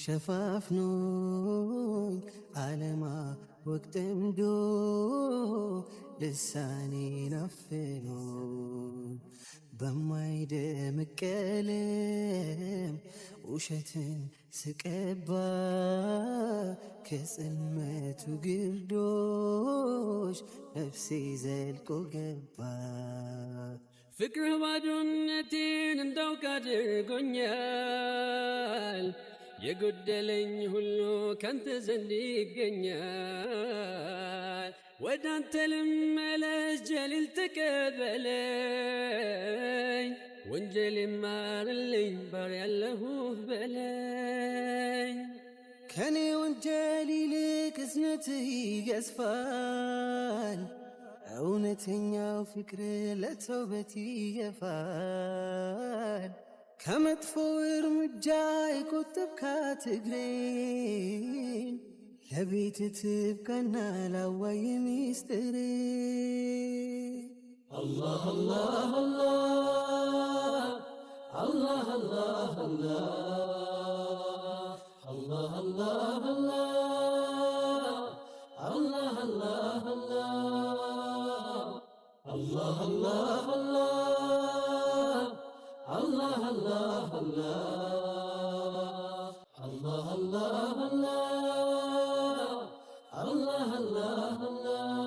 ሸፋፍኖኝ ዓለማ ወቅትምዶ ልሳኔን አፍኖ በማይደምቅ ቀለም ውሸትን ስቀባ ከጽልመቱ ግርዶሽ ነፍሴ ዘልቆ ገባ። ፍቅርህ ባዶነቴን እንዳውቅ አድርጎኛል። የጎደለኝ ሁሉ ካንተ ዘንድ ይገኛል። ወደ አንተ ልመለስ ጀሊል ተቀበለኝ። ወንጀል ማርልኝ ባሪያ ያለሁህ በለኝ። ከኔ ወንጀል ይልቅ እዝነትህ ይገዝፋል። እውነተኛው ፍቅር ለተውበት ይገፋል። ከመጥፎ እርምጃ የቆጠብካት እግሬን ለቤት ትብቃና ላዋይ ሚስጥር። አላህ አላህ አላህ አላህ አላህ አላህ አላህ አላህ አላህ አላህ አላህ አላህ አላህ አላህ አላህ አላህ አላህ አላህ አላህ